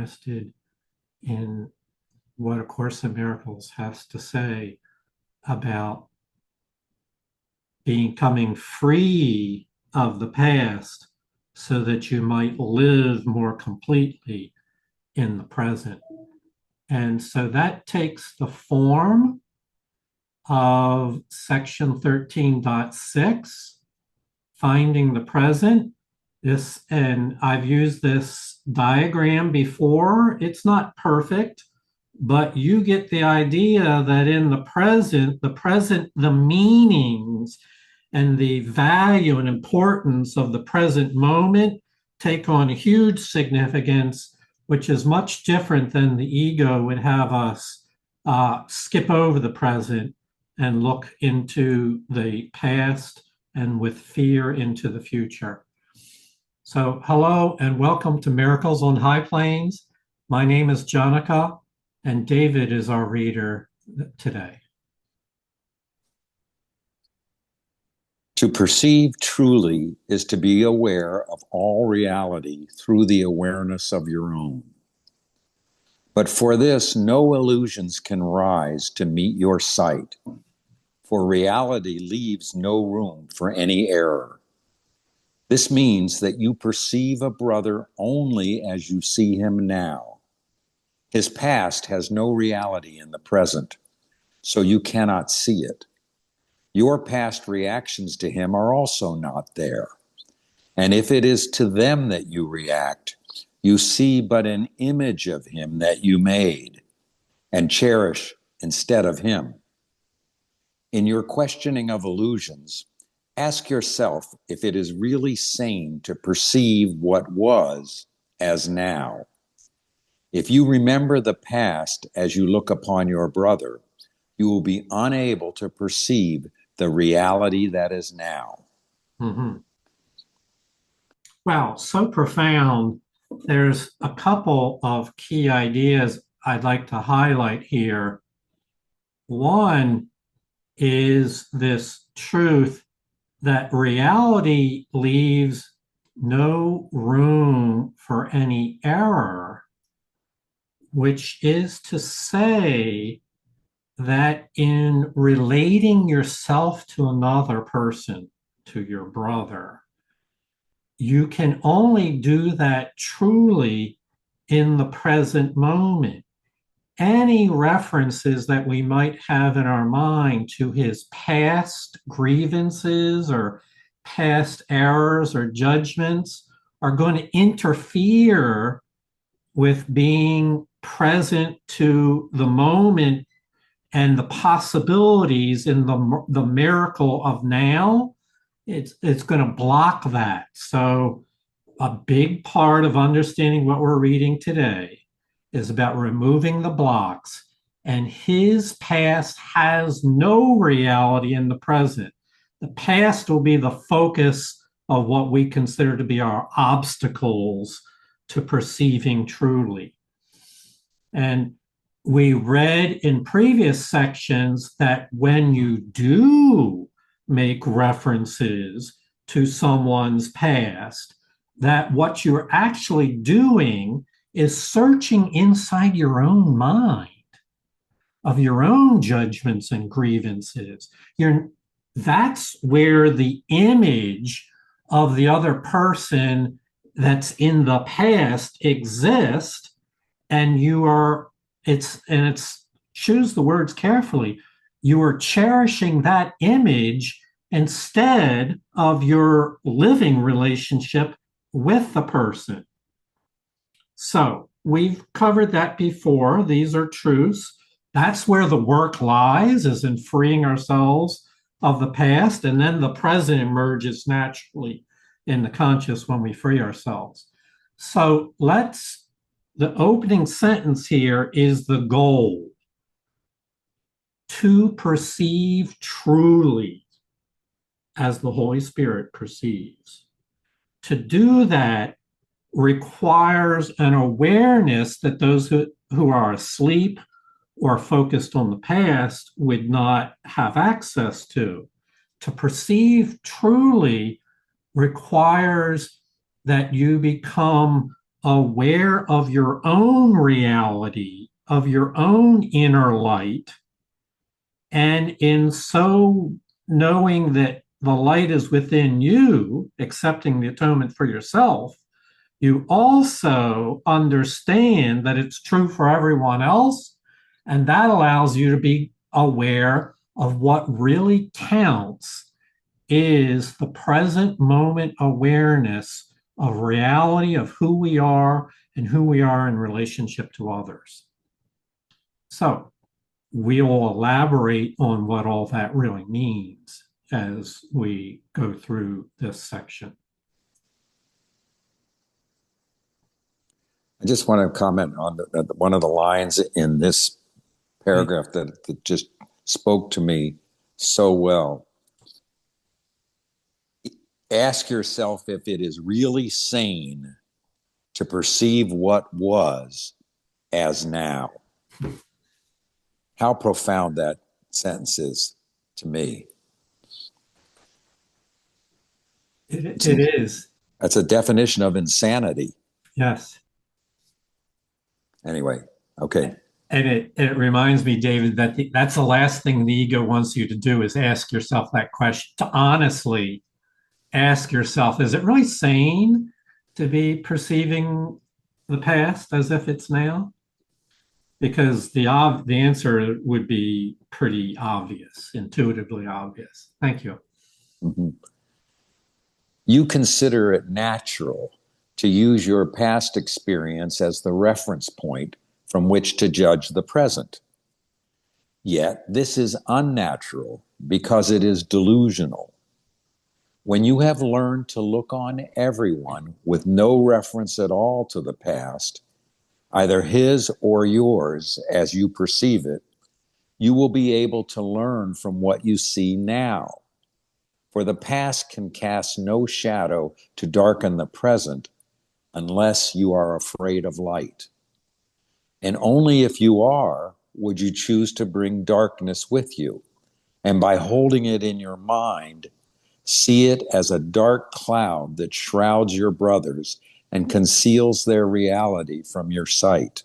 interested in what A Course in Miracles has to say about becoming free of the past so that you might live more completely in the present. And so that takes the form of section 13.6, finding the present. And I've used this diagram before. It's not perfect, but you get the idea that in the present, the meanings and the value and importance of the present moment take on a huge significance, which is much different than the ego would have us skip over the present and look into the past and with fear into the future. So hello and welcome to Miracles on High Plains. My name is Jonica and David is our reader today. To perceive truly is to be aware of all reality through the awareness of your own. But for this, no illusions can rise to meet your sight, for reality leaves no room for any error. This means that you perceive a brother only as you see him now. His past has no reality in the present, so you cannot see it. Your past reactions to him are also not there. And if it is to them that you react, you see but an image of him that you made and cherish instead of him. In your questioning of illusions, ask yourself if it is really sane to perceive what was as now. If you remember the past as you look upon your brother, you will be unable to perceive the reality that is now. Mm-hmm. Wow, so profound. There's a couple of key ideas I'd like to highlight here. One is this truth that reality leaves no room for any error, which is to say that in relating yourself to another person, to your brother, you can only do that truly in the present moment. Any references that we might have in our mind to his past grievances or past errors or judgments are going to interfere with being present to the moment and the possibilities in the miracle of now. It's going to block that. So a big part of understanding what we're reading today is about removing the blocks, and his past has no reality in the present. The past will be the focus of what we consider to be our obstacles to perceiving truly. And we read in previous sections that when you do make references to someone's past, that what you're actually doing is searching inside your own mind of your own judgments and grievances. That's where the image of the other person that's in the past exists, and it's choose the words carefully. You are cherishing that image instead of your living relationship with the person. So we've covered that before. These are truths. That's where the work lies, is in freeing ourselves of the past, and then the present emerges naturally in the conscious when we free ourselves. So the opening sentence here is the goal: to perceive truly as the Holy Spirit perceives. To do that requires an awareness that those who are asleep or focused on the past would not have access to. To perceive truly requires that you become aware of your own reality, of your own inner light. And in so knowing that the light is within you, accepting the atonement for yourself, you also understand that it's true for everyone else. And that allows you to be aware of what really counts is the present moment awareness of reality of who we are and who we are in relationship to others. So we'll elaborate on what all that really means as we go through this section. I just want to comment on one of the lines in this paragraph that just spoke to me so well. Ask yourself if it is really sane to perceive what was as now. How profound that sentence is to me. It is. That's a definition of insanity. Yes. Anyway, okay. And it reminds me, David, that that's the last thing the ego wants you to do is ask yourself that question, to honestly ask yourself, is it really sane to be perceiving the past as if it's now? Because the answer would be pretty obvious, intuitively obvious. Thank you. Mm-hmm. You consider it natural to use your past experience as the reference point from which to judge the present. Yet this is unnatural because it is delusional. When you have learned to look on everyone with no reference at all to the past, either his or yours as you perceive it, you will be able to learn from what you see now. For the past can cast no shadow to darken the present unless you are afraid of light. And only if you are would you choose to bring darkness with you. And by holding it in your mind, see it as a dark cloud that shrouds your brothers and conceals their reality from your sight.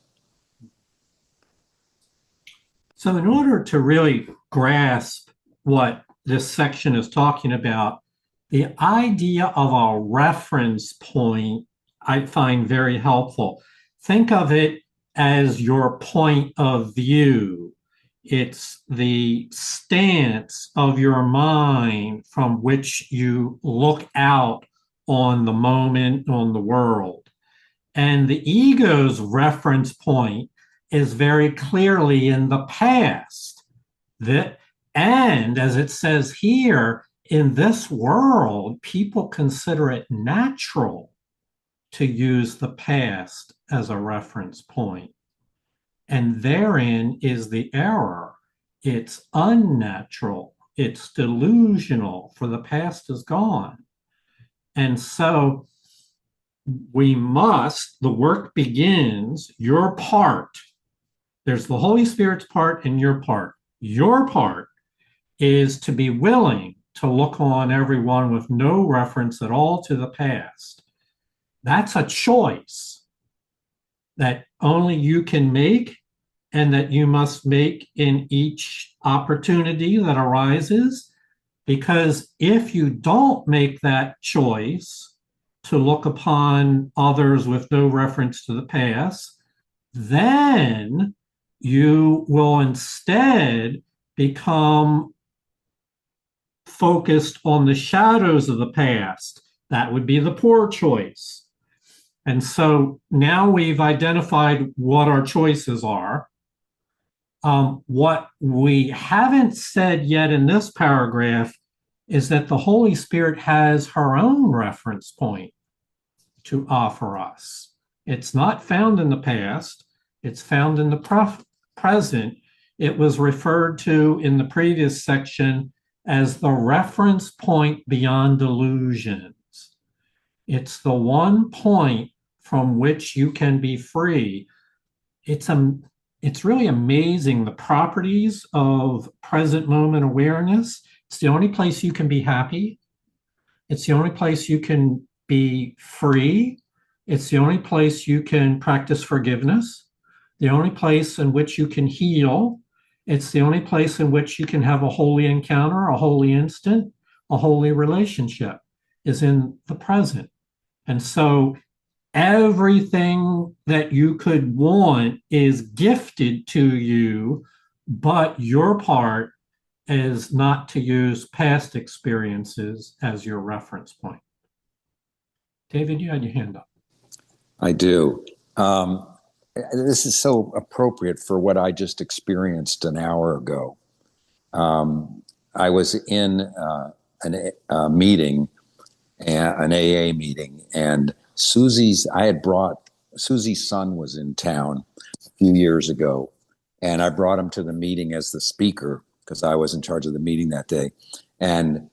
So in order to really grasp what this section is talking about, the idea of a reference point I find very helpful. Think of it as your point of view. It's the stance of your mind from which you look out on the moment, on the world. And the ego's reference point is very clearly in the past. And as it says here, in this world, people consider it natural to use the past as a reference point. And therein is the error. It's unnatural. It's delusional, for the past is gone. And so the work begins, your part. There's the Holy Spirit's part and your part. Your part is to be willing to look on everyone with no reference at all to the past. That's a choice that only you can make and that you must make in each opportunity that arises. Because if you don't make that choice to look upon others with no reference to the past, then you will instead become focused on the shadows of the past. That would be the poor choice. And so now we've identified what our choices are. What we haven't said yet in this paragraph is that the Holy Spirit has her own reference point to offer us. It's not found in the past, it's found in the present. It was referred to in the previous section as the reference point beyond delusions. It's the one point from which you can be free. It's really amazing, the properties of present moment awareness. It's the only place you can be happy. It's the only place you can be free. It's the only place you can practice forgiveness, the only place in which you can heal. It's the only place in which you can have a holy encounter, a holy instant, a holy relationship is in the present. And so everything that you could want is gifted to you, but your part is not to use past experiences as your reference point. David, you had your hand up. I do. Um, this is so appropriate for what I just experienced an hour ago. I was in a meeting, an AA meeting, and Susie's son was in town a few years ago, and I brought him to the meeting as the speaker because I was in charge of the meeting that day. And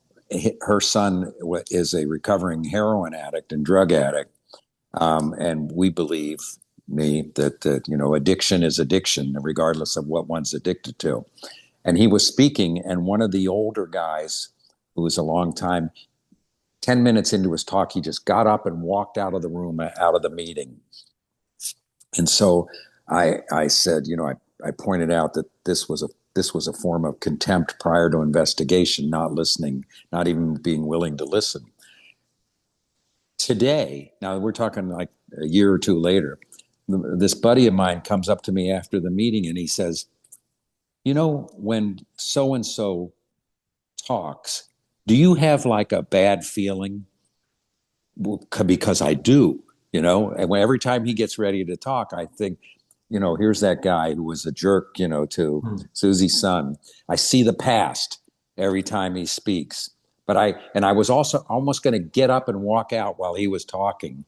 her son is a recovering heroin addict and drug addict. And we believe that addiction is addiction, regardless of what one's addicted to. And he was speaking, and one of the older guys, who was a long time, 10 minutes into his talk, he just got up and walked out of the room, out of the meeting. And so I said, I pointed out that this was a form of contempt prior to investigation, not listening, not even being willing to listen. Today, now we're talking like a year or two later, this buddy of mine comes up to me after the meeting and he says, when so and so talks, do you have like a bad feeling? Because I do, and every time he gets ready to talk, I think, here's that guy who was a jerk, to Susie's son. I see the past every time he speaks. But I was also almost going to get up and walk out while he was talking.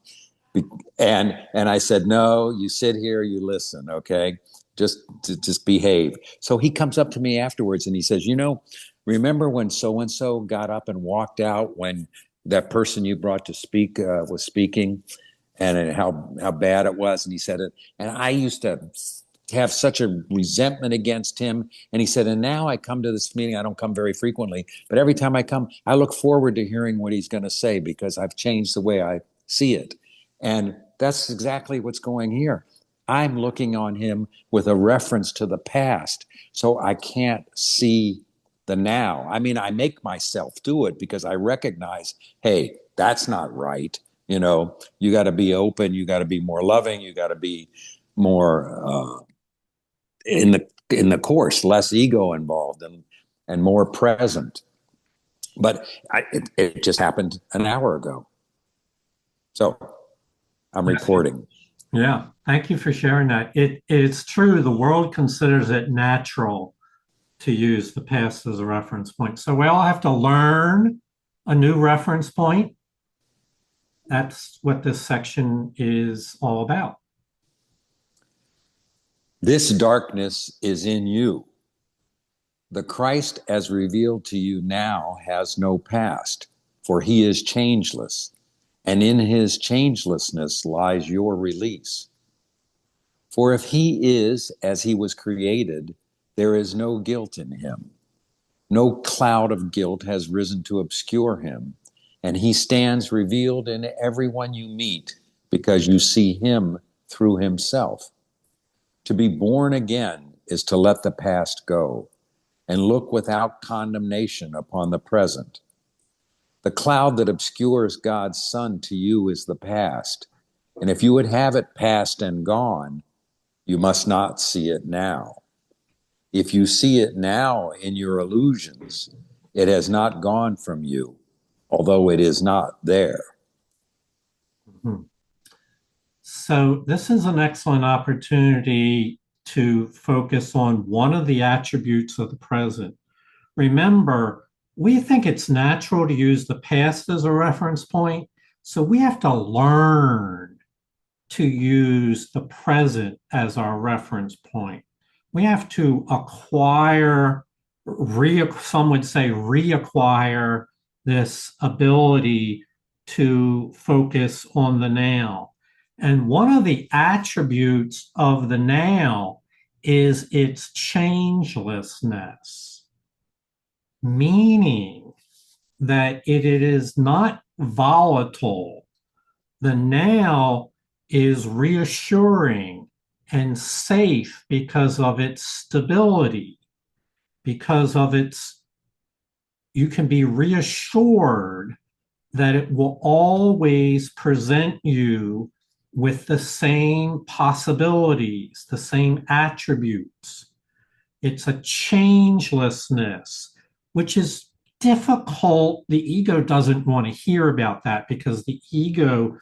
And I said, no, you sit here, you listen, okay? Just behave. So he comes up to me afterwards and he says, remember when so-and-so got up and walked out when that person you brought to speak was speaking, and how bad it was? And he said it. And I used to have such a resentment against him. And he said, and now I come to this meeting. I don't come very frequently, but every time I come, I look forward to hearing what he's going to say because I've changed the way I see it. And that's exactly what's going here. I'm looking on him with a reference to the past, so I can't see the now. I mean, I make myself do it because I recognize, hey, that's not right. You got to be open. You got to be more loving. You got to be more in the course, less ego involved and more present. But it just happened an hour ago, so I'm reporting. Yeah, thank you for sharing that. It's true. The world considers it natural to use the past as a reference point. So we all have to learn a new reference point. That's what this section is all about. This darkness is in you. The Christ as revealed to you now has no past, for he is changeless, and in his changelessness lies your release. For if he is as he was created, there is no guilt in him. No cloud of guilt has risen to obscure him, and he stands revealed in everyone you meet because you see him through himself. To be born again is to let the past go and look without condemnation upon the present. The cloud that obscures God's Son to you is the past, and if you would have it past and gone, you must not see it now. If you see it now in your illusions, it has not gone from you, although it is not there. Mm-hmm. So this is an excellent opportunity to focus on one of the attributes of the present. Remember, we think it's natural to use the past as a reference point, so we have to learn to use the present as our reference point. We have to acquire, some would say reacquire this ability to focus on the now. And one of the attributes of the now is its changelessness, meaning that it is not volatile. The now is reassuring and safe because of its stability, because of its, you can be reassured that it will always present you with the same possibilities, the same attributes. It's a changelessness, which is difficult. The ego doesn't want to hear about that because the ego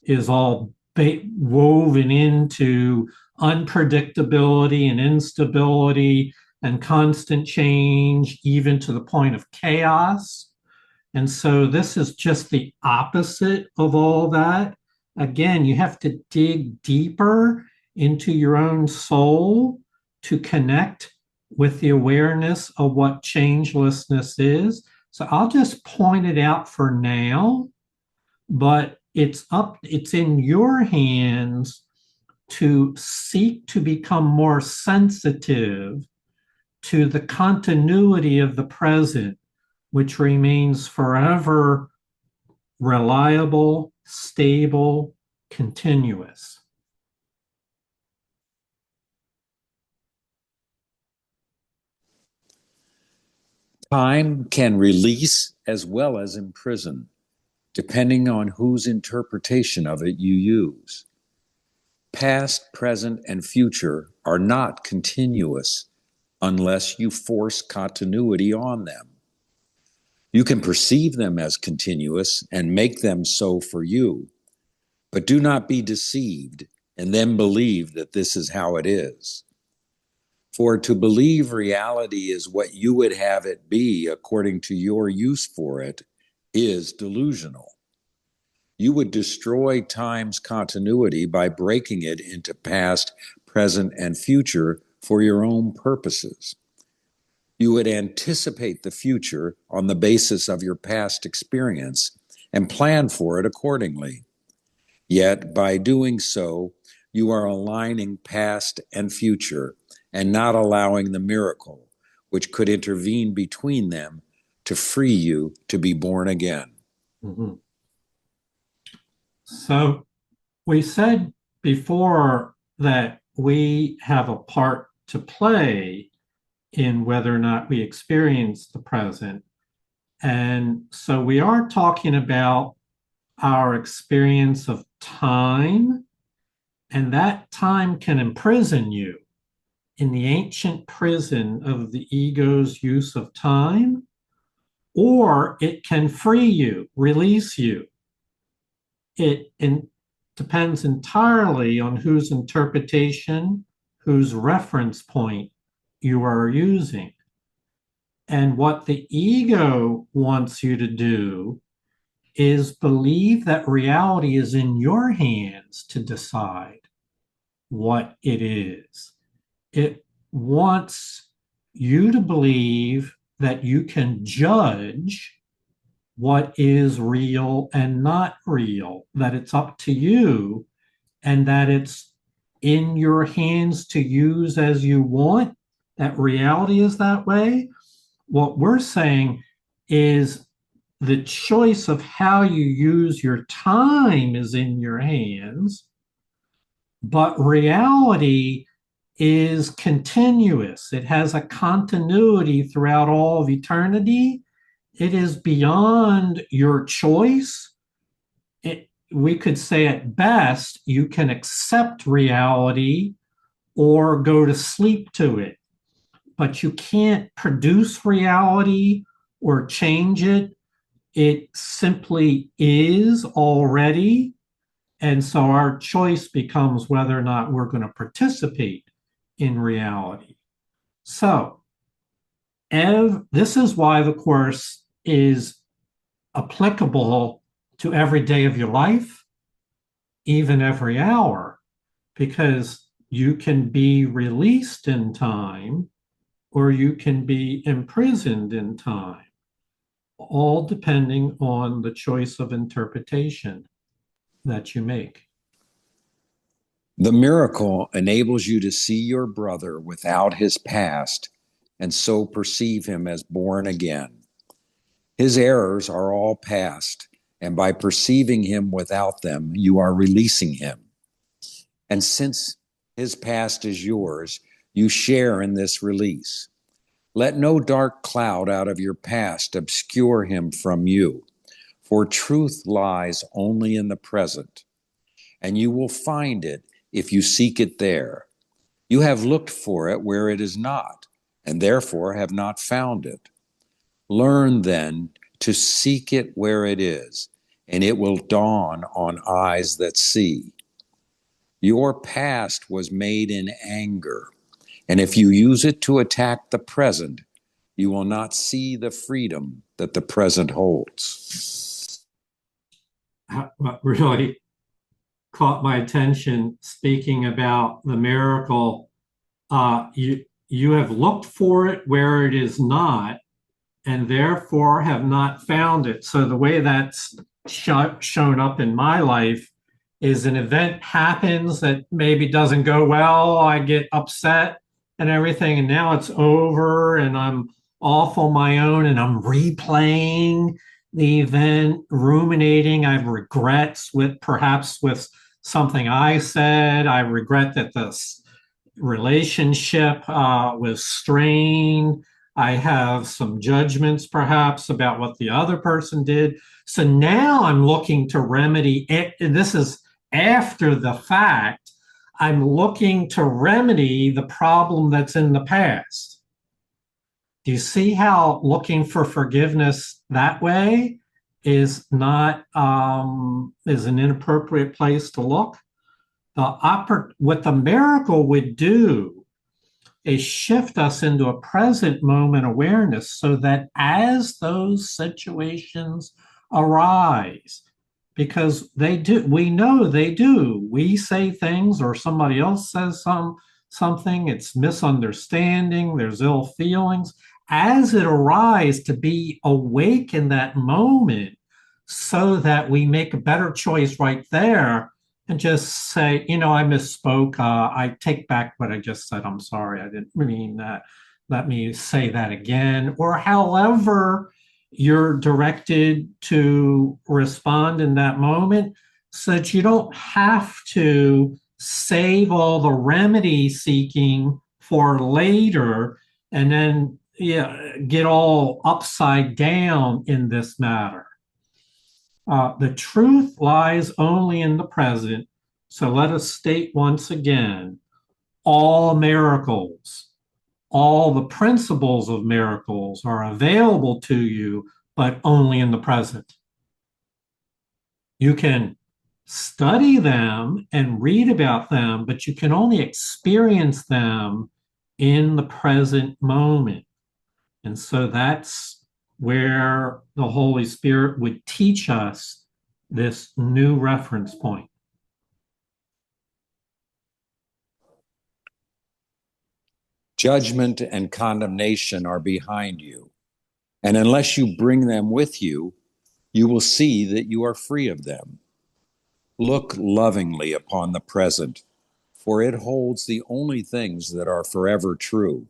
is all woven into unpredictability and instability and constant change, even to the point of chaos. And so this is just the opposite of all that. Again, you have to dig deeper into your own soul to connect with the awareness of what changelessness is. So I'll just point it out for now, but it's in your hands to seek to become more sensitive to the continuity of the present, which remains forever reliable, stable, continuous. Time can release as well as imprison, depending on whose interpretation of it you use. Past, present, and future are not continuous unless you force continuity on them. You can perceive them as continuous and make them so for you, but do not be deceived and then believe that this is how it is. For to believe reality is what you would have it be according to your use for it is delusional. You would destroy time's continuity by breaking it into past, present, and future for your own purposes. You would anticipate the future on the basis of your past experience and plan for it accordingly. Yet, by doing so, you are aligning past and future and not allowing the miracle, which could intervene between them, to free you to be born again. Mm-hmm. So we said before that we have a part to play in whether or not we experience the present. And so we are talking about our experience of time, and that time can imprison you in the ancient prison of the ego's use of time, or it can free you, release you. It depends entirely on whose interpretation, whose reference point you are using. And what the ego wants you to do is believe that reality is in your hands to decide what it is. It wants you to believe that you can judge what is real and not real, that it's up to you, and that it's in your hands to use as you want, that reality is that way. What we're saying is the choice of how you use your time is in your hands, but reality is continuous. It has a continuity throughout all of eternity. It is beyond your choice. We could say at best, you can accept reality or go to sleep to it, but you can't produce reality or change it. It simply is already. And so our choice becomes whether or not we're going to participate in reality. So, this is why the Course is applicable to every day of your life, even every hour, because you can be released in time or you can be imprisoned in time, all depending on the choice of interpretation that you make. The miracle enables you to see your brother without his past and so perceive him as born again. His errors are all past, and by perceiving him without them, you are releasing him. And since his past is yours, you share in this release. Let no dark cloud out of your past obscure him from you, for truth lies only in the present, and you will find it if you seek it there. You have looked for it where it is not, and therefore have not found it. Learn then to seek it where it is, and it will dawn on eyes that see. Your past was made in anger, and if you use it to attack the present, you will not see the freedom that the present holds. What really caught my attention, speaking about the miracle, you have looked for it where it is not, and therefore have not found it. So the way that's shown up in my life is an event happens that maybe doesn't go well. I get upset and everything, and now it's over, and I'm off on my own, and I'm replaying the event, ruminating. I have regrets with perhaps with something I said. I regret that this relationship was strained. I have some judgments perhaps about what the other person did. So now I'm looking to remedy it. This is after the fact. I'm looking to remedy the problem that's in the past. Do you see how looking for forgiveness that way is not is an inappropriate place to look? What the miracle would do is shift us into a present moment awareness so that as those situations arise, because they do, we know they do. We say things or somebody else says something, it's misunderstanding, there's ill feelings. As it arises, to be awake in that moment so that we make a better choice right there and just say, I misspoke. I take back what I just said. I'm sorry. I didn't mean that. Let me say that again. Or however you're directed to respond in that moment so that you don't have to save all the remedy seeking for later and then get all upside down in this matter. The truth lies only in the present. So let us state once again, all miracles, all the principles of miracles are available to you, but only in the present. You can study them and read about them, but you can only experience them in the present moment. And so that's where the Holy Spirit would teach us this new reference point. Judgment and condemnation are behind you, and unless you bring them with you, you will see that you are free of them. Look lovingly upon the present, for it holds the only things that are forever true.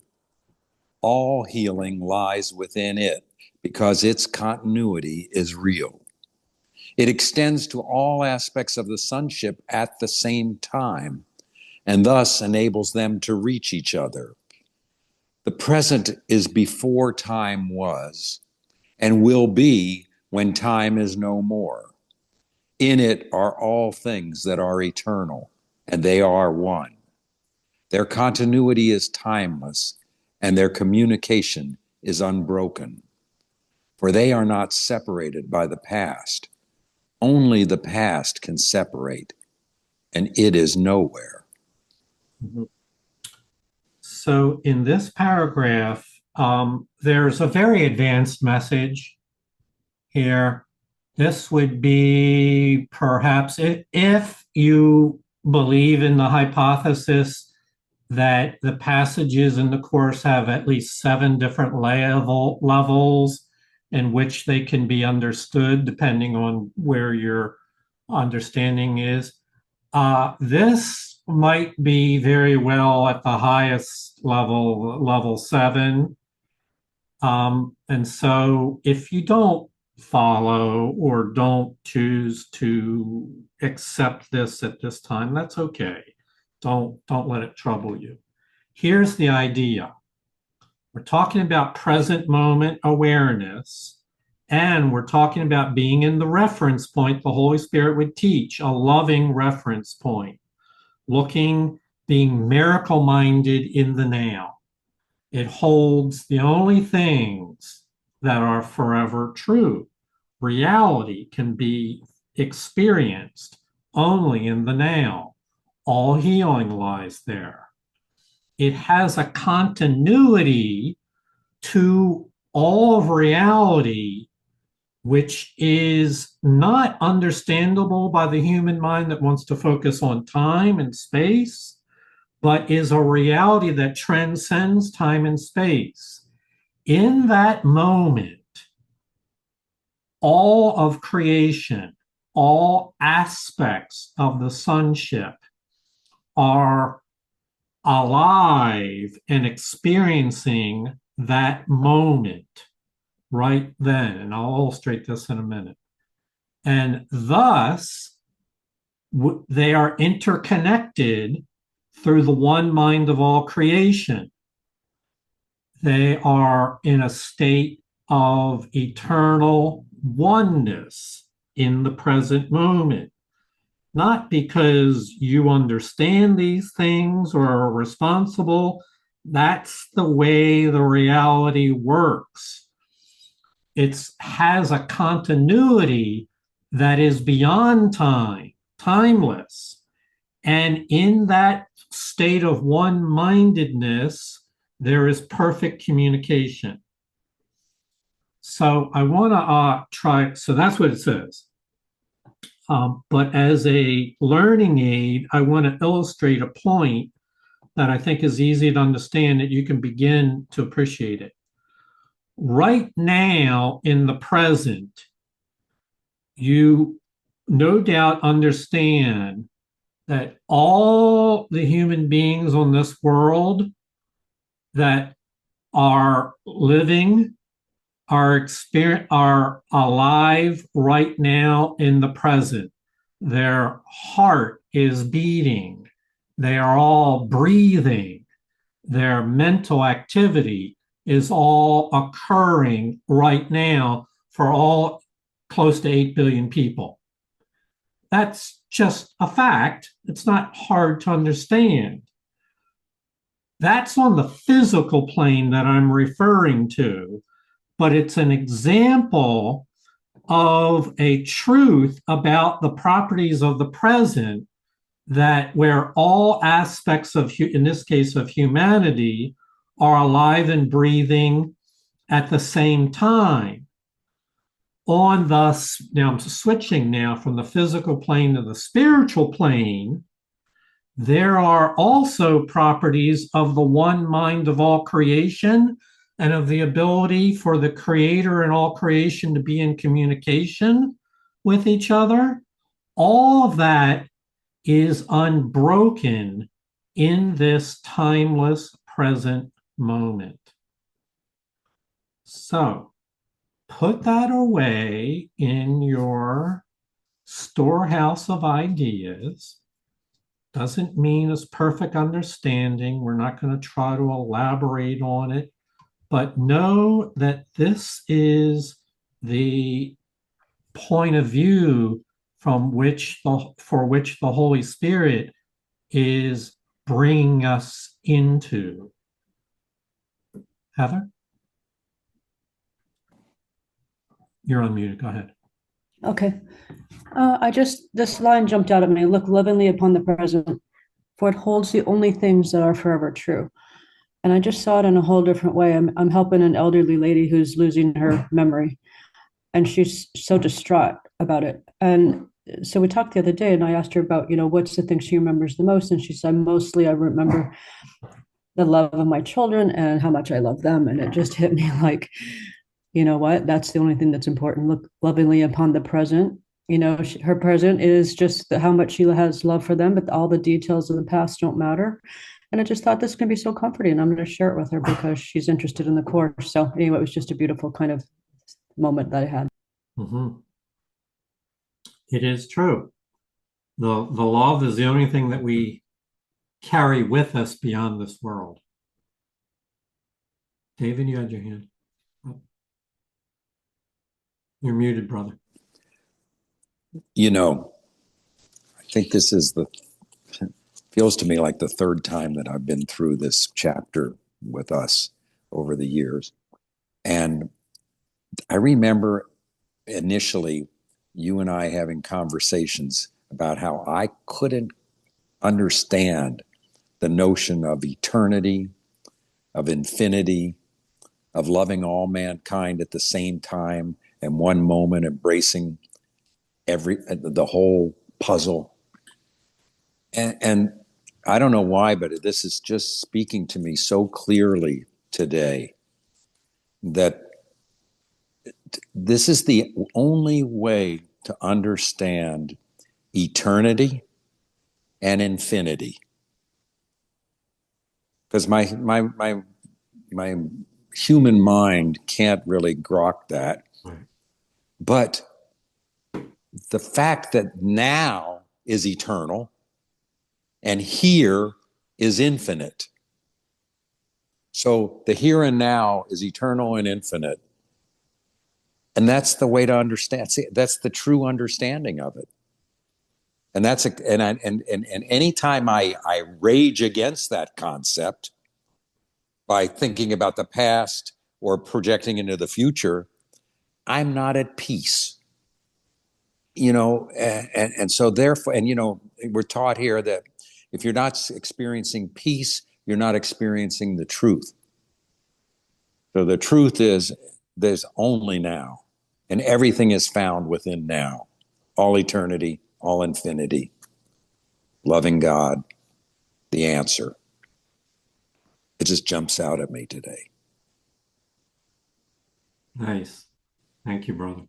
All healing lies within it because its continuity is real. It extends to all aspects of the sonship at the same time, and thus enables them to reach each other. The present is before time was, and will be when time is no more. In it are all things that are eternal, and they are one. Their continuity is timeless, and their communication is unbroken. For they are not separated by the past. Only the past can separate, and it is nowhere. Mm-hmm. So in this paragraph, there's a very advanced message here. This would be perhaps if you believe in the hypothesis that the passages in the course have at least 7 different levels in which they can be understood depending on where your understanding is. This might be very well at the highest level, level 7. And so if you don't follow or don't choose to accept this at this time, that's okay. Don't let it trouble you. Here's the idea. We're talking about present moment awareness, and we're talking about being in the reference point the Holy Spirit would teach, a loving reference point, looking, being miracle minded in the now. It holds the only things that are forever true. Reality can be experienced only in the now. All healing lies there. It has a continuity to all of reality, which is not understandable by the human mind that wants to focus on time and space, but is a reality that transcends time and space. In that moment, all of creation, all aspects of the sonship are alive and experiencing that moment right then. And I'll illustrate this in a minute. And thus, they are interconnected through the one mind of all creation. They are in a state of eternal oneness in the present moment. Not because you understand these things or are responsible. That's the way the reality works. It has a continuity that is beyond time, timeless. And in that state of one-mindedness, there is perfect communication. So I want to try, so that's what it says. But as a learning aid, I want to illustrate a point that I think is easy to understand that you can begin to appreciate it. Right now, in the present, you no doubt understand that all the human beings on this world that are living are alive right now in the present. Their heart is beating. They are all breathing. Their mental activity is all occurring right now for all close to 8 billion people. That's just a fact. It's not hard to understand. That's on the physical plane that I'm referring to, but it's an example of a truth about the properties of the present, that where all aspects of, in this case, of humanity are alive and breathing at the same time. On the, now I'm switching now from the physical plane to the spiritual plane, there are also properties of the one mind of all creation and of the ability for the creator and all creation to be in communication with each other. All of that is unbroken in this timeless present moment. So put that away in your storehouse of ideas. Doesn't mean it's perfect understanding. We're not going to try to elaborate on it, but know that this is the point of view from which for which the Holy Spirit is bringing us into. Heather? You're unmuted. Go ahead. Okay. This line jumped out at me. Look lovingly upon the present, for it holds the only things that are forever true. And I just saw it in a whole different way. I'm helping an elderly lady who's losing her memory, and she's so distraught about it. And so we talked the other day, and I asked her about, what's the thing she remembers the most? And she said, mostly I remember the love of my children and how much I love them. And it just hit me like, you know what? That's the only thing that's important. Look lovingly upon the present. Her present is just how much she has love for them, but all the details of the past don't matter. And I just thought this can be so comforting. I'm going to share it with her because she's interested in the course. So anyway, it was just a beautiful kind of moment that I had. Mm-hmm. It is true. The love is the only thing that we carry with us beyond this world. David, you had your hand up. You're muted, brother. You know, I think this is feels to me like the third time that I've been through this chapter with us over the years. And I remember initially you and I having conversations about how I couldn't understand the notion of eternity, of infinity, of loving all mankind at the same time and one moment embracing the whole puzzle. And I don't know why, but this is just speaking to me so clearly today that this is the only way to understand eternity and infinity. Because my human mind can't really grok that. Right. But the fact that now is eternal and here is infinite. So the here and now is eternal and infinite. And that's the way to understand. See, that's the true understanding of it. And that's and anytime I rage against that concept by thinking about the past or projecting into the future, I'm not at peace. You know, and so therefore, and you know, we're taught here that if you're not experiencing peace, you're not experiencing the truth. So the truth is there's only now, and everything is found within now, all eternity, all infinity, loving God, the answer. It just jumps out at me today. Nice. Thank you, brother.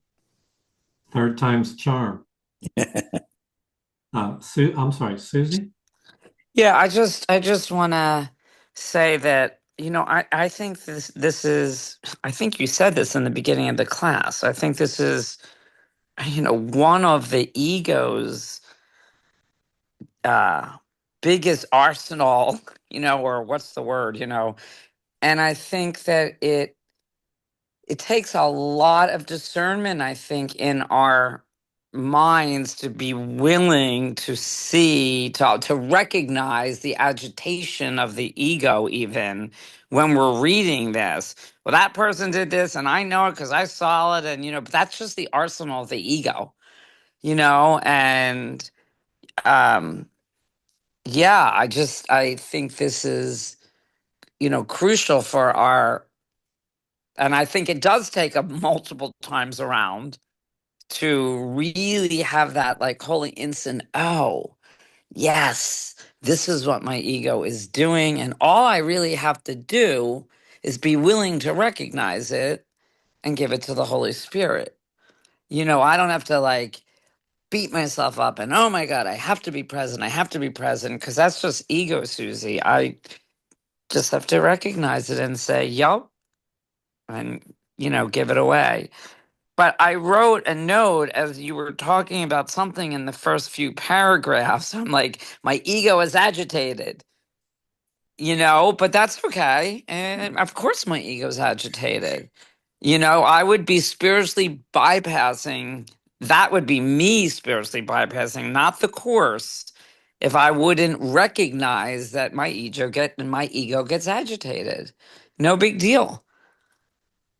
Third time's a charm. I'm sorry, Susie? Yeah, I just want to say that, I think this is, I think you said this in the beginning of the class. I think this is, one of the ego's uh biggest arsenal, or what's the word, and I think that it takes a lot of discernment, I think, in our minds to be willing to see, to recognize the agitation of the ego, even when we're reading this. Well, that person did this, and I know it because I saw it, and, but that's just the arsenal of the ego, and, yeah, I think this is, crucial for our, and I think it does take a multiple times around to really have that like holy instant, oh, yes, this is what my ego is doing. And all I really have to do is be willing to recognize it and give it to the Holy Spirit. I don't have to like beat myself up and, oh my God, I have to be present. I have to be present because that's just ego, Susie. I just have to recognize it and say, yup, and, give it away. But I wrote a note as you were talking about something in the first few paragraphs. I'm like, my ego is agitated, but that's okay. And of course, my ego is agitated. I would be spiritually bypassing, that would be me spiritually bypassing, not the course, if I wouldn't recognize that my ego gets agitated. No big deal.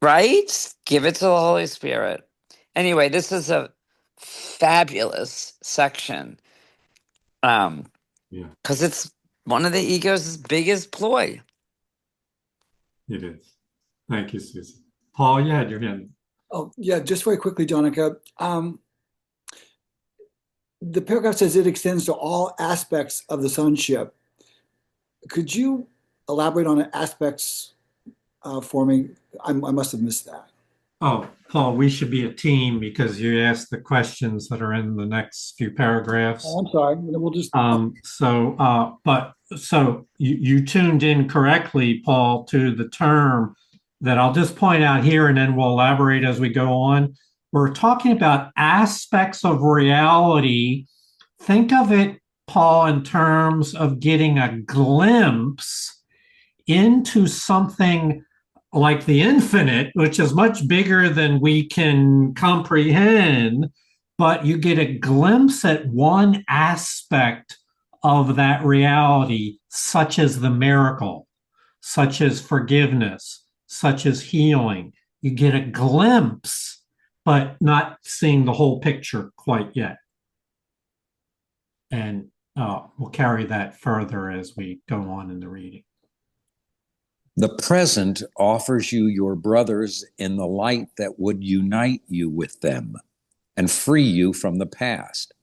Right? Give it to the Holy Spirit. Anyway, this is a fabulous section. Yeah. Because it's one of the ego's biggest ploy. It is. Thank you, Susie. Paul, you had your hand. Oh, yeah, just very quickly, Donica. The paragraph says it extends to all aspects of the sonship. Could you elaborate on the aspects for me? I must have missed that. Oh, Paul, we should be a team because you asked the questions that are in the next few paragraphs. Oh, I'm sorry. We'll just. So you tuned in correctly, Paul, to the term that I'll just point out here and then we'll elaborate as we go on. We're talking about aspects of reality. Think of it Paul, in terms of getting a glimpse into something like the infinite, which is much bigger than we can comprehend, but you get a glimpse at one aspect of that reality, such as the miracle, such as forgiveness, such as healing. You get a glimpse, but not seeing the whole picture quite yet. And we'll carry that further as we go on in the reading. The present offers you your brothers in the light that would unite you with them and free you from the past.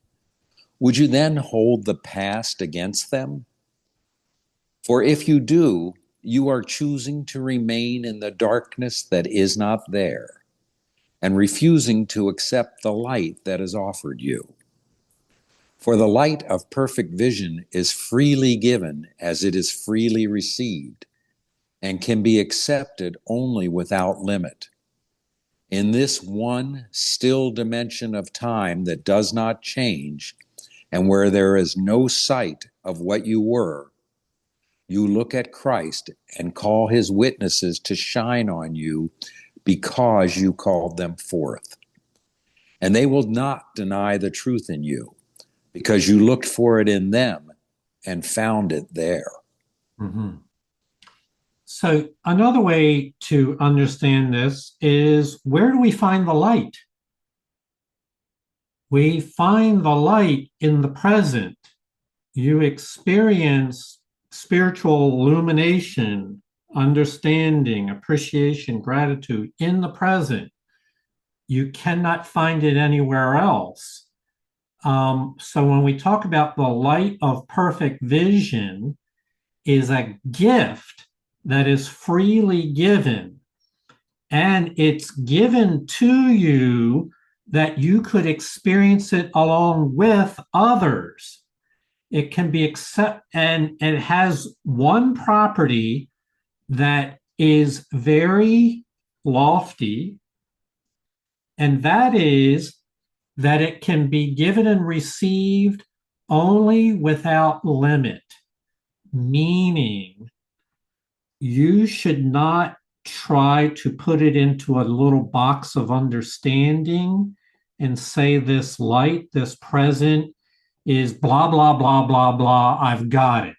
Would you then hold the past against them? For if you do, you are choosing to remain in the darkness that is not there and refusing to accept the light that is offered you. For the light of perfect vision is freely given as it is freely received, and can be accepted only without limit. In this one still dimension of time that does not change, and where there is no sight of what you were, you look at Christ and call his witnesses to shine on you because you called them forth. And they will not deny the truth in you, because you looked for it in them and found it there. Mm-hmm. So another way to understand this is, where do we find the light? We find the light in the present. You experience spiritual illumination, understanding, appreciation, gratitude in the present. You cannot find it anywhere else. So when we talk about the light of perfect vision, is a gift that is freely given, and it's given to you that you could experience it along with others. It can be and it has one property that is very lofty, and that is that it can be given and received only without limit, meaning you should not try to put it into a little box of understanding and say this light, this present is blah, blah, blah, blah, blah. I've got it.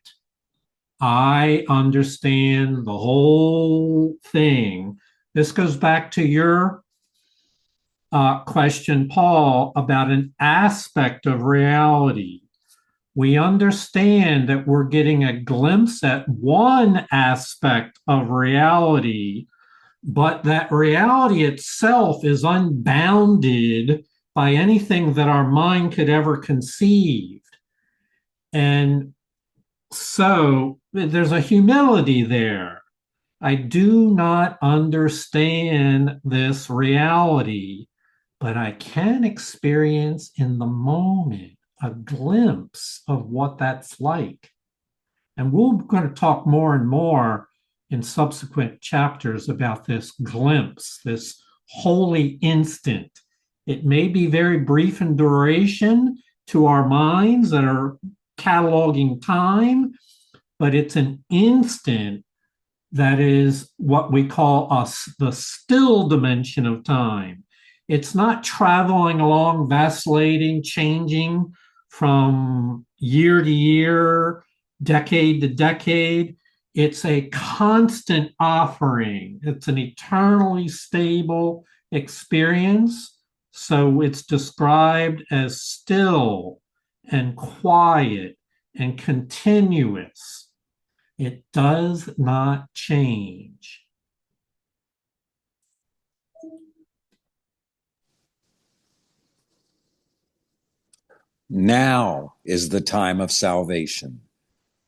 I understand the whole thing. This goes back to your question, Paul, about an aspect of reality. We understand that we're getting a glimpse at one aspect of reality, but that reality itself is unbounded by anything that our mind could ever conceive. And so there's a humility there. I do not understand this reality, but I can experience in the moment a glimpse of what that's like. And we're going to talk more and more in subsequent chapters about this glimpse, this holy instant. It may be very brief in duration to our minds that are cataloging time, but it's an instant that is what we call the still dimension of time. It's not traveling along, vacillating, changing from year to year, decade to decade. It's a constant offering. It's an eternally stable experience. So it's described as still and quiet and continuous. It does not change. Now is the time of salvation,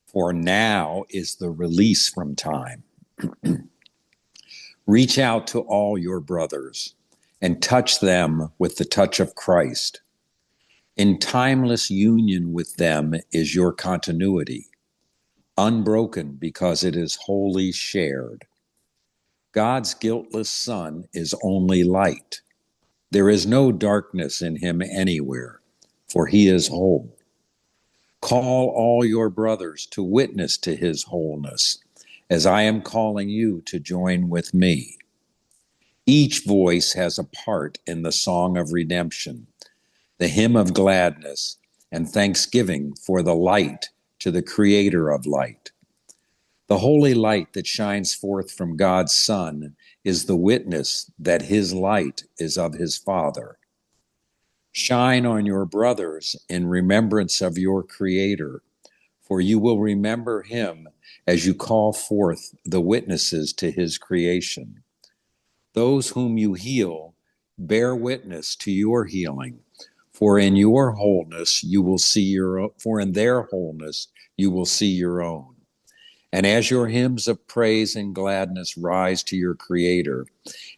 for now is the release from time. Reach out to all your brothers and touch them with the touch of Christ. In timeless union with them is your continuity, unbroken because it is wholly shared. God's guiltless Son is only light. There is no darkness in him anywhere, for he is whole. Call all your brothers to witness to his wholeness, as I am calling you to join with me. Each voice has a part in the song of redemption, the hymn of gladness and thanksgiving for the light to the Creator of light. The holy light that shines forth from God's Son is the witness that his light is of his Father. Shine on your brothers in remembrance of your Creator, for you will remember him as you call forth the witnesses to his creation. Those whom you heal bear witness to your healing, for in your wholeness you will see for in their wholeness you will see your own. And as your hymns of praise and gladness rise to your Creator,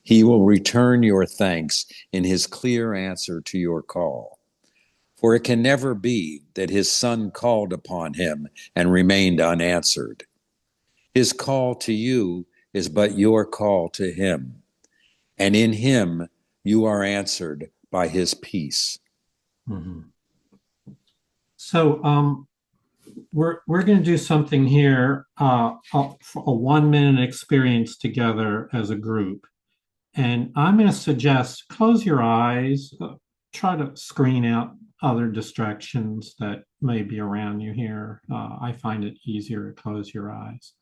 he will return your thanks in his clear answer to your call. For it can never be that his Son called upon him and remained unanswered. His call to you is but your call to him, and in him you are answered by his peace. Mhm. So we're going to do something here, a 1 minute experience together as a group. And I'm going to suggest close your eyes, try to screen out other distractions that may be around you here. I find it easier to close your eyes.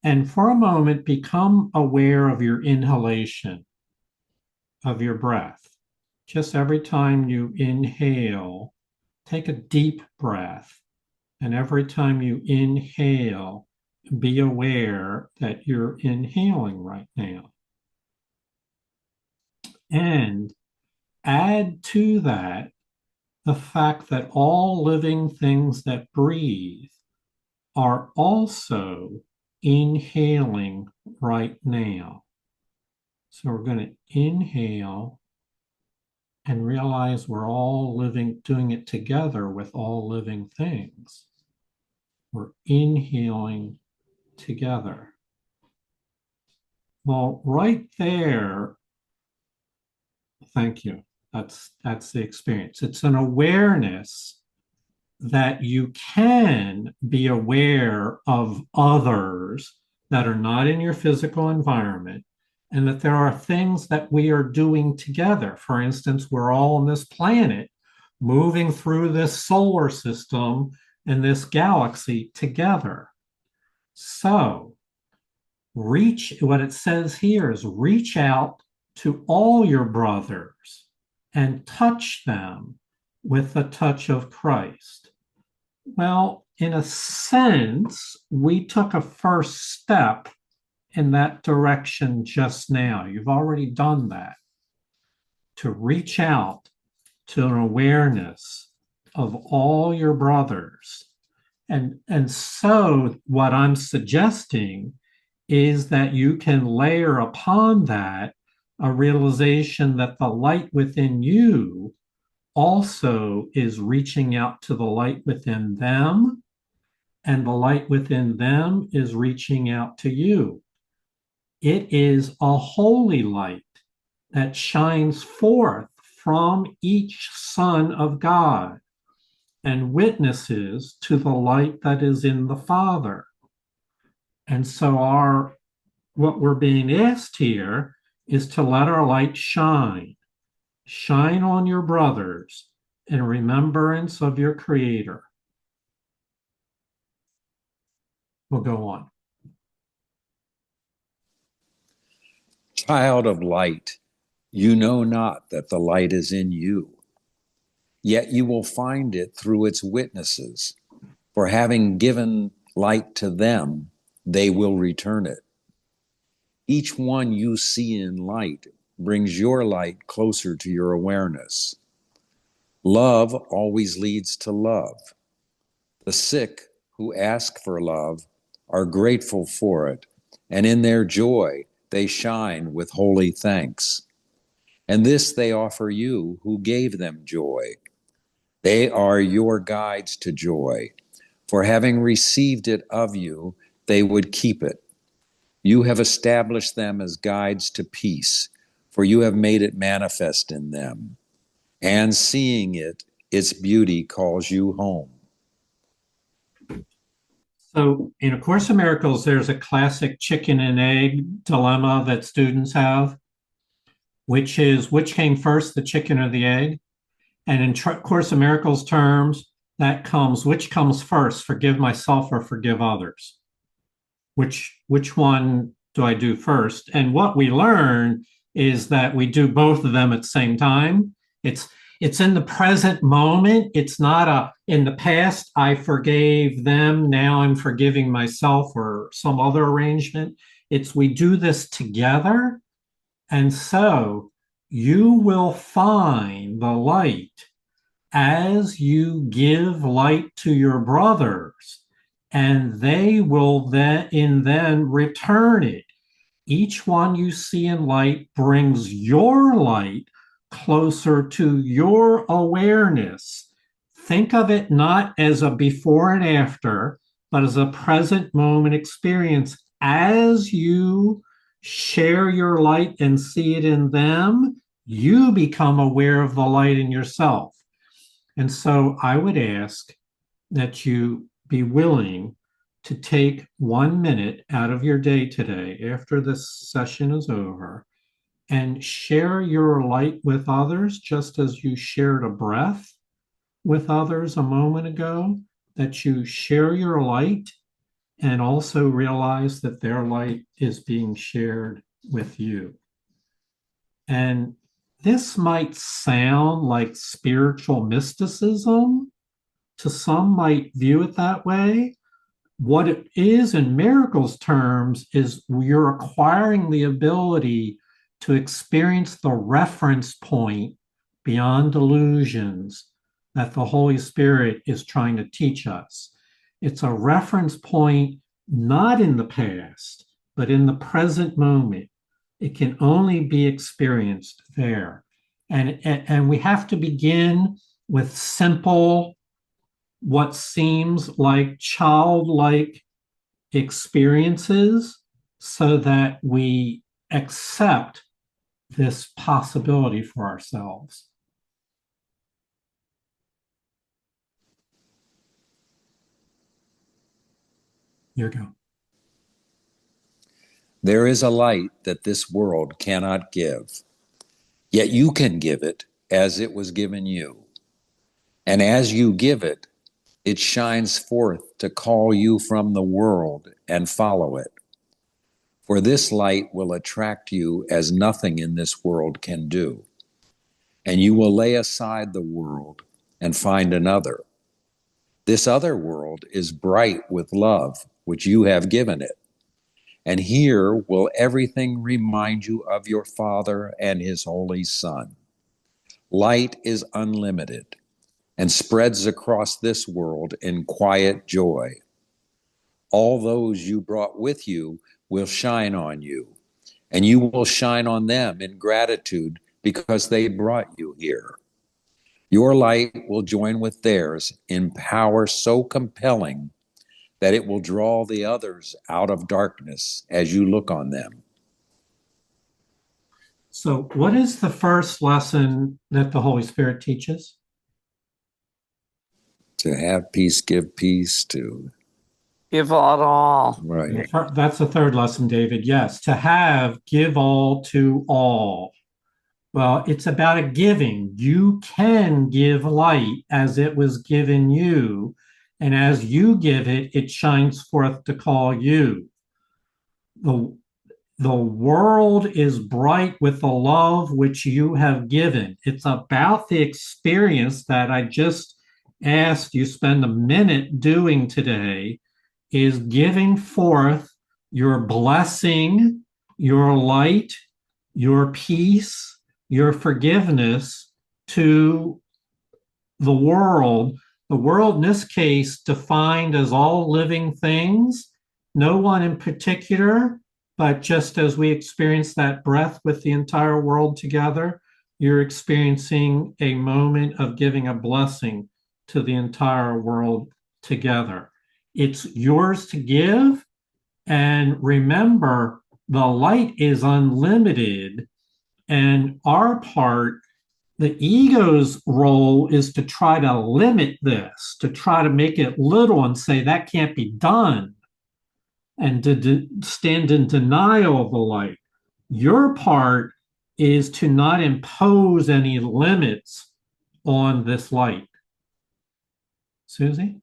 And for a moment, become aware of your inhalation, of your breath. Just every time you inhale, take a deep breath. And every time you inhale, be aware that you're inhaling right now. And add to that the fact that all living things that breathe are also inhaling right now. So we're going to inhale and realize we're all doing it together with all living things. We're inhaling together. Well, right there, thank you. That's the experience. It's an awareness that you can be aware of others that are not in your physical environment, and that there are things that we are doing together. For instance, we're all on this planet moving through this solar system and this galaxy together. So what it says here is reach out to all your brothers and touch them with the touch of Christ. Well, in a sense, we took a first step in that direction just now. You've already done that, to reach out to an awareness of all your brothers. And so what I'm suggesting is that you can layer upon that a realization that the light within you also is reaching out to the light within them, and the light within them is reaching out to you. It is a holy light that shines forth from each Son of God and witnesses to the light that is in the Father. And so what we're being asked here is to let our light shine. Shine on your brothers in remembrance of your Creator. We'll go on. Child of light, you know not that the light is in you, yet you will find it through its witnesses, for having given light to them, they will return it. Each one you see in light brings your light closer to your awareness. Love always leads to love. The sick who ask for love are grateful for it, and in their joy they shine with holy thanks. And this they offer you who gave them joy. They are your guides to joy, for having received it of you, they would keep it. You have established them as guides to peace, for you have made it manifest in them. And seeing it, its beauty calls you home. So in A Course in Miracles, there's a classic chicken and egg dilemma that students have, which is which came first, the chicken or the egg? And in Course in Miracles terms, that comes, which comes first, forgive myself or forgive others? Which one do I do first? And what we learn is that we do both of them at the same time. It's in the present moment. It's not in the past, I forgave them, now I'm forgiving myself or some other arrangement. It's we do this together. And so you will find the light as you give light to your brothers, and they will then return it. Each one you see in light brings your light closer to your awareness. Think of it not as a before and after, but as a present moment experience. As you share your light and see it in them, you become aware of the light in yourself. And so I would ask that you be willing to take 1 minute out of your day today after this session is over and share your light with others, just as you shared a breath with others a moment ago, that you share your light and also realize that their light is being shared with you. And this might sound like spiritual mysticism. To some might view it that way. What it is in miracles terms is you're acquiring the ability to experience the reference point beyond delusions that the Holy Spirit is trying to teach us. It's a reference point not in the past, but in the present moment. It can only be experienced there. And we have to begin with simple, what seems like childlike experiences so that we accept this possibility for ourselves. Here you go. There is a light that this world cannot give, yet you can give it as it was given you. And as you give it, it shines forth to call you from the world and follow it. For this light will attract you as nothing in this world can do. And you will lay aside the world and find another. This other world is bright with love, which you have given it. And here will everything remind you of your Father and his Holy Son. Light is unlimited and spreads across this world in quiet joy. All those you brought with you will shine on you, and you will shine on them in gratitude because they brought you here. Your light will join with theirs in power so compelling that it will draw the others out of darkness as you look on them. So, what is the first lesson that the Holy Spirit teaches? To have peace, give peace, to Give all. right. That's the third lesson, David. Yes, to have, give all to all. Well, it's about a giving. You can give light as it was given you. And as you give it, it shines forth to call you. The world is bright with the love which you have given. It's about the experience that I just asked you spend a minute doing today, is giving forth your blessing, your light, your peace, your forgiveness to the world in this case defined as all living things, no one in particular, but just as we experience that breath with the entire world together, you're experiencing a moment of giving a blessing to the entire world together. It's yours to give, and remember, the light is unlimited. And our part The ego's role is to try to limit this, to try to make it little and say that can't be done, and to stand in denial of the light. Your part is to not impose any limits on this light. Susie?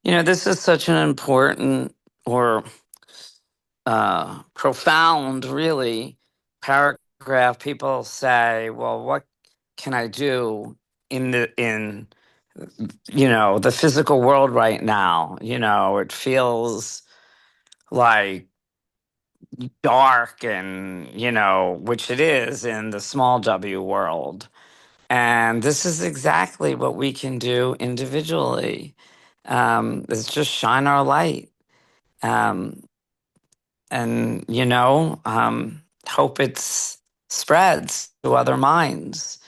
This is such an important or profound, really, paragraph. People say, well, what can I do in the physical world right now? It feels like dark and, which it is in the small W world. And this is exactly what we can do individually. Is just shine our light. Um, and, hope it spreads to other minds.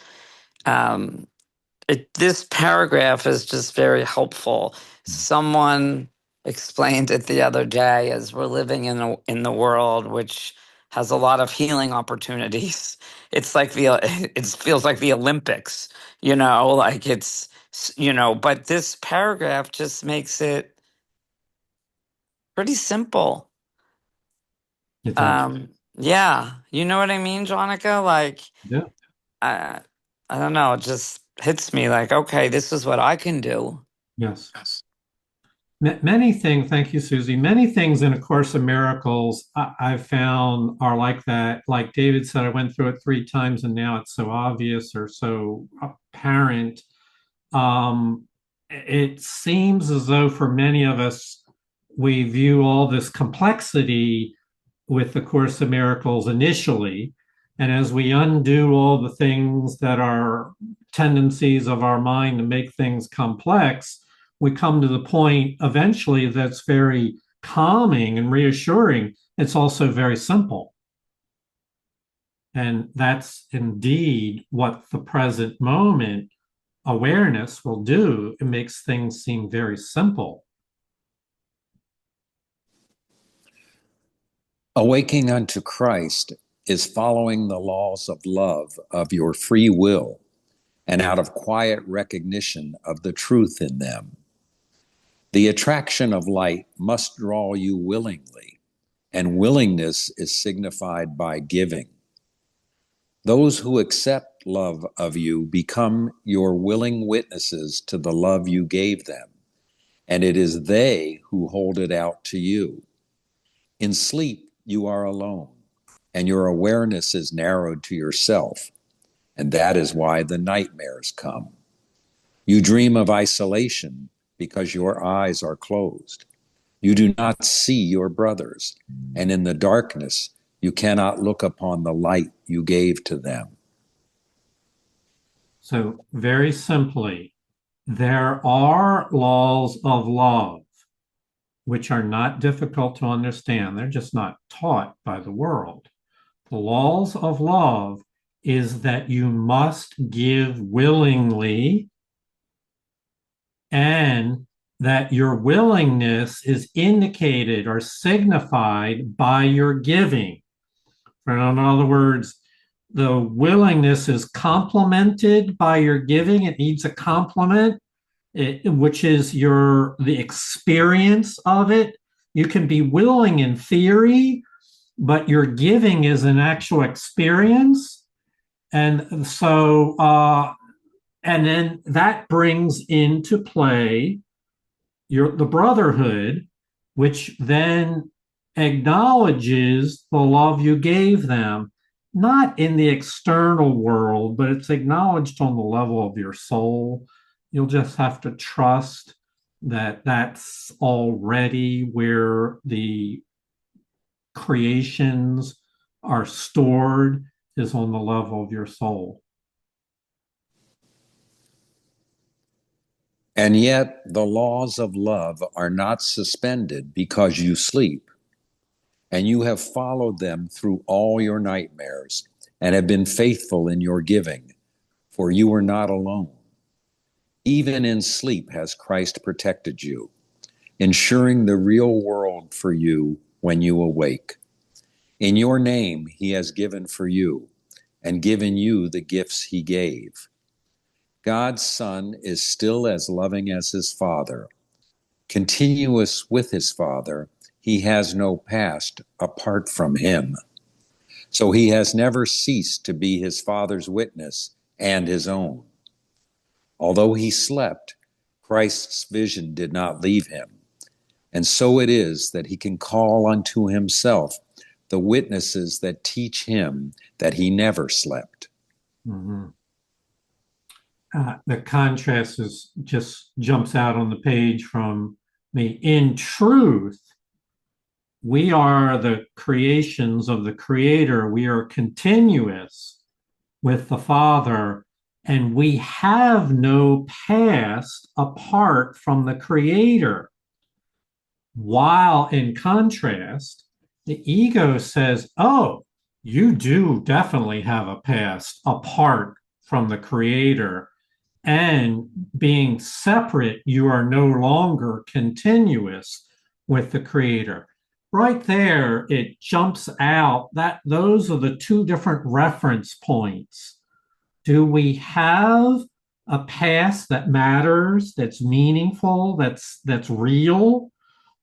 This paragraph is just very helpful. Someone explained it the other day as we're living in the world which has a lot of healing opportunities. It's like it feels like the Olympics, like it's but this paragraph just makes it pretty simple. It does. Yeah, you know what I mean, Jonica? Like Yeah. I I don't know, it just hits me like, okay, this is what I can do. Yes. Many things, thank you, Susie. Many things in A Course in Miracles I've found are like that. Like David said, I went through it 3 times and now it's so obvious or so apparent. It seems as though for many of us, we view all this complexity with the Course of Miracles initially. And as we undo all the things that are tendencies of our mind to make things complex, we come to the point eventually that's very calming and reassuring. It's also very simple. And that's indeed what the present moment awareness will do. It makes things seem very simple. Awaking unto Christ is following the laws of love of your free will and out of quiet recognition of the truth in them. The attraction of light must draw you willingly, and willingness is signified by giving. Those who accept love of you become your willing witnesses to the love you gave them, and it is they who hold it out to you. In sleep, you are alone, and your awareness is narrowed to yourself, and that is why the nightmares come. You dream of isolation because your eyes are closed. You do not see your brothers, and in the darkness, you cannot look upon the light you gave to them. So, very simply, there are laws of love which are not difficult to understand. They're just not taught by the world. The laws of love is that you must give willingly and that your willingness is indicated or signified by your giving. In other words, the willingness is complemented by your giving. It needs a complement, which is the experience of it. You can be willing in theory, but your giving is an actual experience. And so, and then that brings into play the brotherhood, which then acknowledges the love you gave them, not in the external world, but it's acknowledged on the level of your soul. You'll just have to trust that that's already where the creations are stored, is on the level of your soul. And yet, the laws of love are not suspended because you sleep, and you have followed them through all your nightmares and have been faithful in your giving, for you are not alone. Even in sleep has Christ protected you, ensuring the real world for you when you awake. In your name, he has given for you, and given you the gifts he gave. God's Son is still as loving as his Father. Continuous with his Father, he has no past apart from him. So he has never ceased to be his Father's witness and his own. Although he slept, Christ's vision did not leave him. And so it is that he can call unto himself the witnesses that teach him that he never slept. Mhm. The contrast is just jumps out on the page from me. In truth, we are the creations of the Creator. We are continuous with the Father, and we have no past apart from the Creator. While in contrast, the ego says, oh, you do definitely have a past apart from the Creator. And being separate, you are no longer continuous with the Creator. Right there, it jumps out that those are the two different reference points. Do we have a past that matters, that's meaningful, that's real?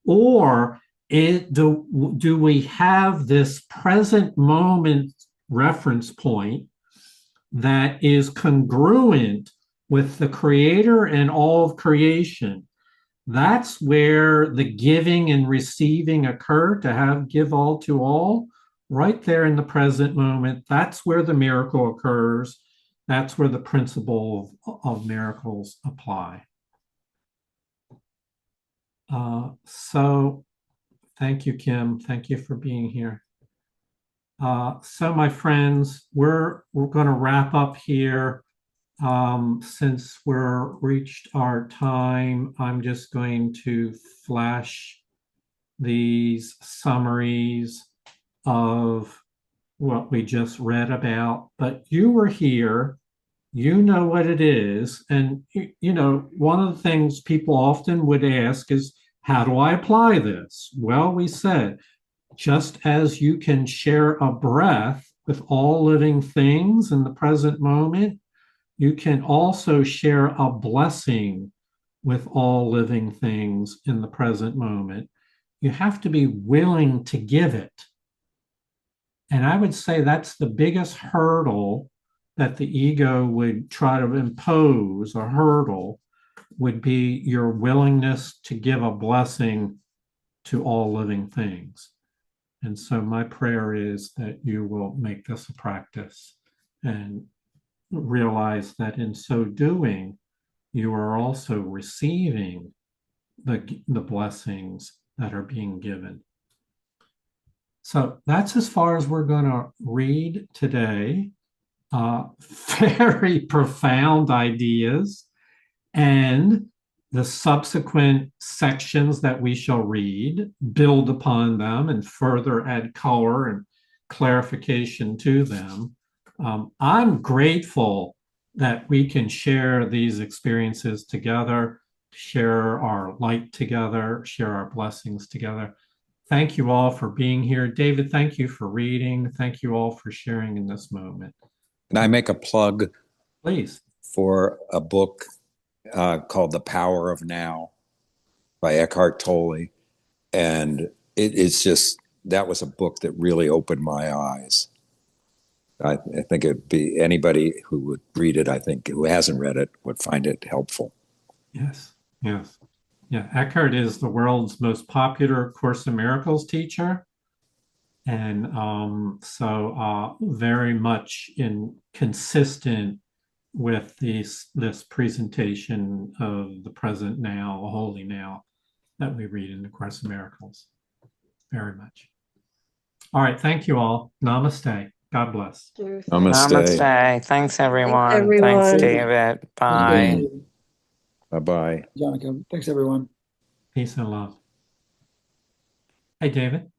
Or do we have this present moment reference point that is congruent with the Creator and all of creation? That's where the giving and receiving occur, to give all to all, right there in the present moment. That's where the miracle occurs. That's where the principle of miracles apply. So thank you, Kim. Thank you for being here. So my friends, we're going to wrap up here. Since we're reached our time, I'm just going to flash these summaries of what we just read about. But you were here, you know what it is. And, one of the things people often would ask is, how do I apply this? Well, we said, just as you can share a breath with all living things in the present moment, you can also share a blessing with all living things in the present moment. You have to be willing to give it. And I would say that's the biggest hurdle that the ego would try to impose. A hurdle would be your willingness to give a blessing to all living things. And so my prayer is that you will make this a practice and realize that in so doing, you are also receiving the blessings that are being given. So that's as far as we're going to read today. Very profound ideas, and the subsequent sections that we shall read build upon them and further add color and clarification to them. I'm grateful that we can share these experiences together, share our light together, share our blessings together. Thank you all for being here. David, thank you for reading. Thank you all for sharing in this moment. Can I make a plug? Please. For a book called The Power of Now by Eckhart Tolle. And it's just, that was a book that really opened my eyes. I think it'd be anybody who would read it, I think, who hasn't read it, would find it helpful. Yes, yes. Yeah, Eckhart is the world's most popular Course in Miracles teacher. And so very much consistent with this presentation of the present now, the holy now, that we read in the Course in Miracles. Very much. All right, thank you all. Namaste. God bless. Namaste. Namaste. Thanks, everyone. everyone. Thanks, David. Bye. Bye-bye. Jonica. Thanks, everyone. Peace and love. Hey, David.